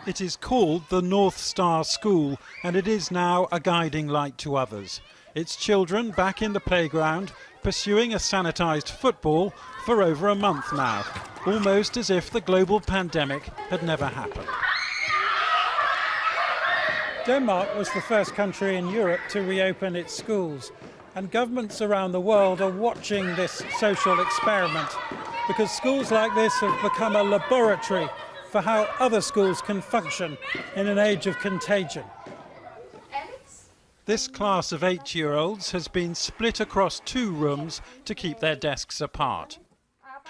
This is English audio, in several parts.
It is called the North Star School, and it is now a guiding light to others. Its children back in the playground, pursuing a sanitised football for over a month now, almost as if the global pandemic had never happened. Denmark was the first country in Europe to reopen its schools, and governments around the world are watching this social experiment because schools like this have become a laboratory for how other schools can function in an age of contagion. This class of 8-year-olds has been split across 2 rooms to keep their desks apart.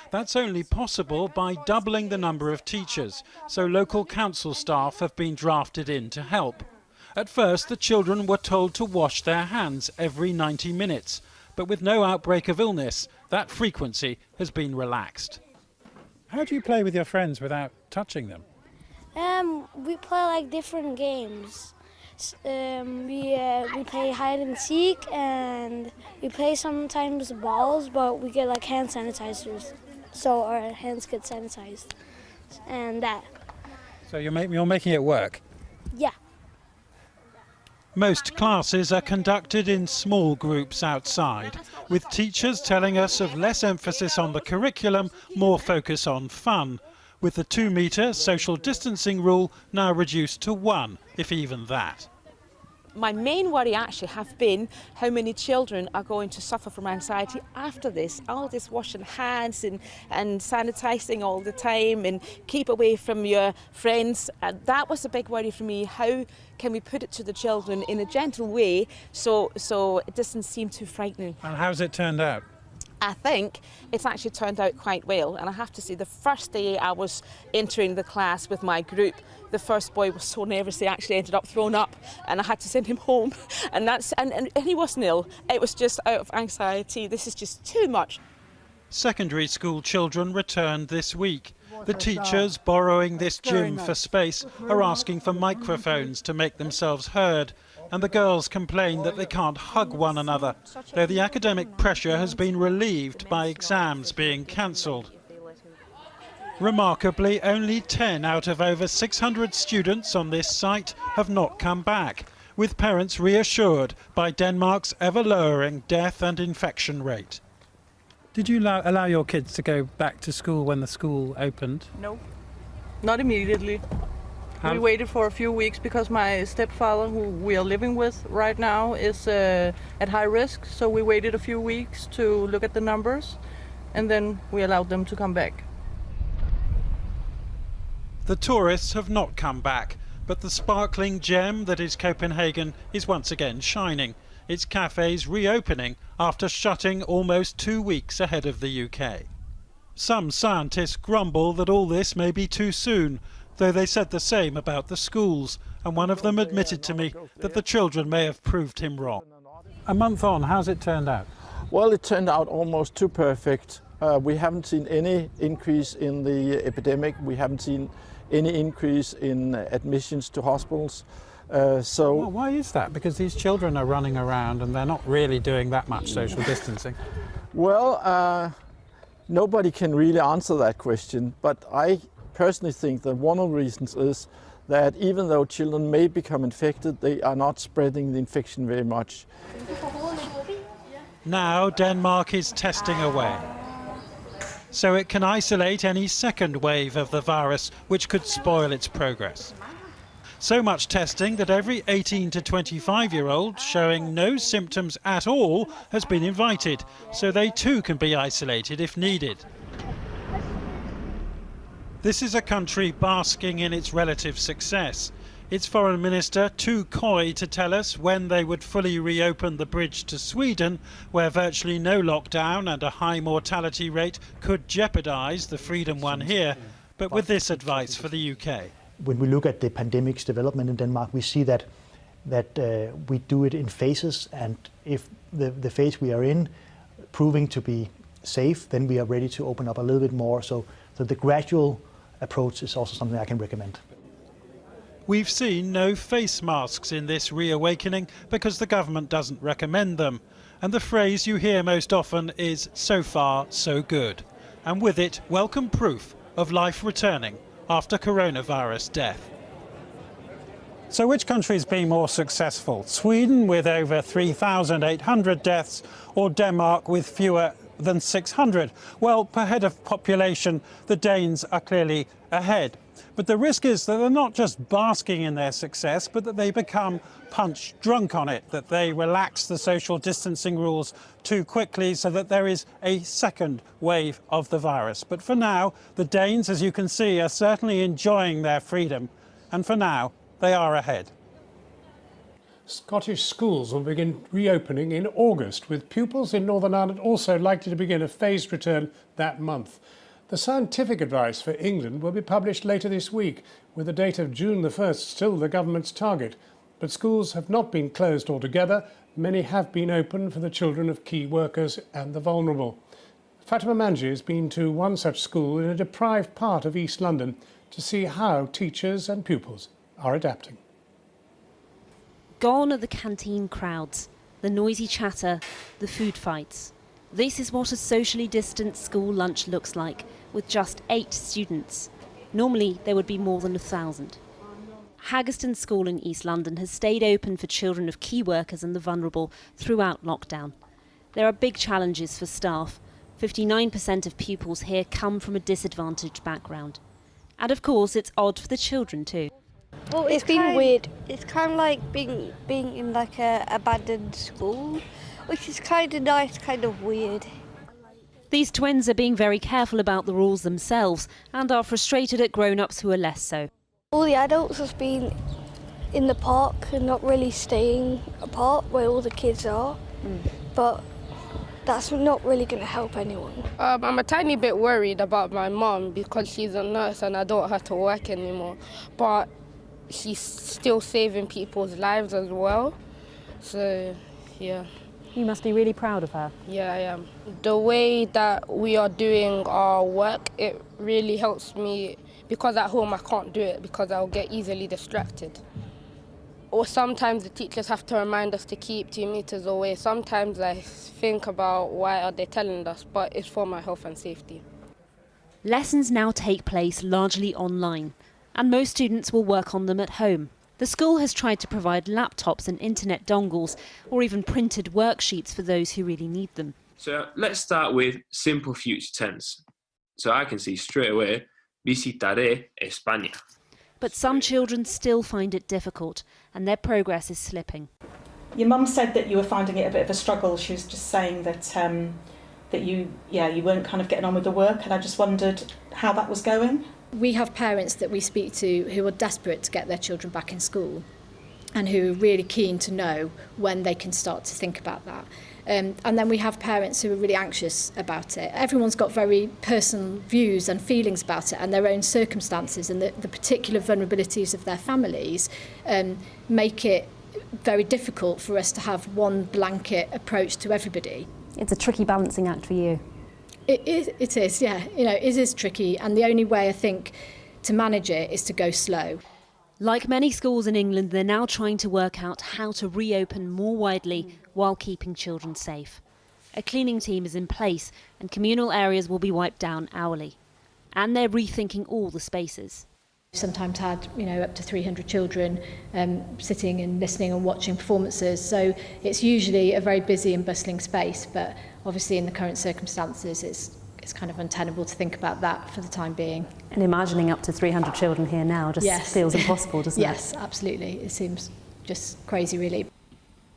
That's only possible by doubling the number of teachers, so local council staff have been drafted in to help. At first, the children were told to wash their hands every 90 minutes, but with no outbreak of illness, that frequency has been relaxed. How do you play with your friends without touching them? We play like different games. We play hide and seek, and we play sometimes balls, but we get like hand sanitizers, so our hands get sanitized, and that. So you're making it work? Yeah. Most classes are conducted in small groups outside, with teachers telling us of less emphasis on the curriculum, more focus on fun, with the 2-metre social distancing rule now reduced to 1, if even that. My main worry actually have been how many children are going to suffer from anxiety after this. All this washing hands and sanitising all the time and keep away from your friends. That was a big worry for me. How can we put it to the children in a gentle way so it doesn't seem too frightening? And how's it turned out? I think it's actually turned out quite well, and I have to say the first day I was entering the class with my group, the first boy was so nervous he actually ended up throwing up, and I had to send him home, and he wasn't ill, it was just out of anxiety. This is just too much. Secondary school children returned this week. The teachers, borrowing this gym for space, are asking for microphones to make themselves heard, and the girls complain that they can't hug one another, though the academic pressure has been relieved by exams being cancelled. Remarkably, only 10 out of over 600 students on this site have not come back, with parents reassured by Denmark's ever-lowering death and infection rate. Did you allow your kids to go back to school when the school opened? No, not immediately. We waited for a few weeks because my stepfather, who we are living with right now, is at high risk. So we waited a few weeks to look at the numbers, and then we allowed them to come back. The tourists have not come back, but the sparkling gem that is Copenhagen is once again shining. Its cafes reopening after shutting almost 2 weeks ahead of the UK. Some scientists grumble that all this may be too soon, though they said the same about the schools, and one of them admitted to me that the children may have proved him wrong. A month on, how's it turned out? Well, it turned out almost too perfect. We haven't seen any increase in the epidemic. We haven't seen any increase in admissions to hospitals. Well, why is that? Because these children are running around and they're not really doing that much social distancing. Well, nobody can really answer that question, but I personally think that one of the reasons is that even though children may become infected, they are not spreading the infection very much. Now Denmark is testing away, so it can isolate any second wave of the virus which could spoil its progress. So much testing that every 18 to 25-year-old showing no symptoms at all has been invited, so they too can be isolated if needed. This is a country basking in its relative success. Its foreign minister too coy to tell us when they would fully reopen the bridge to Sweden, where virtually no lockdown and a high mortality rate could jeopardise the freedom won here, but with this advice for the UK. When we look at the pandemic's development in Denmark, we see that we do it in phases, and if the phase we are in proving to be safe, then we are ready to open up a little bit more. So the gradual approach is also something I can recommend. We've seen no face masks in this reawakening because the government doesn't recommend them. And the phrase you hear most often is "so far, so good." And with it, welcome proof of life returning after coronavirus death. So which country's been more successful? Sweden with over 3,800 deaths or Denmark with fewer than 600? Well, per head of population, the Danes are clearly ahead. But the risk is that they're not just basking in their success, but that they become punch drunk on it, that they relax the social distancing rules too quickly so that there is a second wave of the virus. But for now, the Danes, as you can see, are certainly enjoying their freedom. And for now, they are ahead. Scottish schools will begin reopening in August, with pupils in Northern Ireland also likely to begin a phased return that month. The scientific advice for England will be published later this week, with the date of June the 1st still the government's target. But schools have not been closed altogether. Many have been open for the children of key workers and the vulnerable. Fatima Manji has been to one such school in a deprived part of East London to see how teachers and pupils are adapting. Gone are the canteen crowds, the noisy chatter, the food fights. This is what a socially distant school lunch looks like, with just 8 students. Normally there would be more than 1,000. Haggerston School in East London has stayed open for children of key workers and the vulnerable throughout lockdown. There are big challenges for staff. 59% of pupils here come from a disadvantaged background. And of course it's odd for the children too. Well, it's been weird. It's kind of like being in like a abandoned school, which is kind of nice, kind of weird. These twins are being very careful about the rules themselves and are frustrated at grown-ups who are less so. All the adults have been in the park and not really staying apart where all the kids are, but that's not really going to help anyone. I'm a tiny bit worried about my mum because she's a nurse and I don't have to work anymore, but she's still saving people's lives as well, so yeah. You must be really proud of her. Yeah, I am. The way that we are doing our work, it really helps me because at home I can't do it because I'll get easily distracted. Or sometimes the teachers have to remind us to keep 2 meters away. Sometimes I think about why are they telling us, but it's for my health and safety. Lessons now take place largely online, and most students will work on them at home. The school has tried to provide laptops and internet dongles or even printed worksheets for those who really need them. So let's start with simple future tense. So I can see straight away, visitaré España. But some children still find it difficult and their progress is slipping. Your mum said that you were finding it a bit of a struggle. She was just saying that that you weren't kind of getting on with the work, and I just wondered how that was going. We have parents that we speak to who are desperate to get their children back in school and who are really keen to know when they can start to think about that. And then we have parents who are really anxious about it. Everyone's got very personal views and feelings about it and their own circumstances, and the particular vulnerabilities of their families make it very difficult for us to have one blanket approach to everybody. It's a tricky balancing act for you. It is, yeah. You know, it is tricky, and the only way I think to manage it is to go slow. Like many schools in England, they're now trying to work out how to reopen more widely while keeping children safe. A cleaning team is in place and communal areas will be wiped down hourly. And they're rethinking all the spaces. Sometimes had, up to 300 children sitting and listening and watching performances. So it's usually a very busy and bustling space, but obviously in the current circumstances it's kind of untenable to think about that for the time being. And imagining up to 300 children here now just feels impossible, doesn't it? Yes, absolutely. It seems just crazy, really.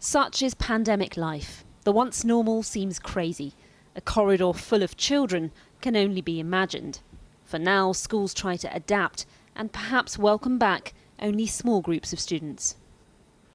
Such is pandemic life. The once normal seems crazy. A corridor full of children can only be imagined. For now, schools try to adapt and perhaps welcome back only small groups of students.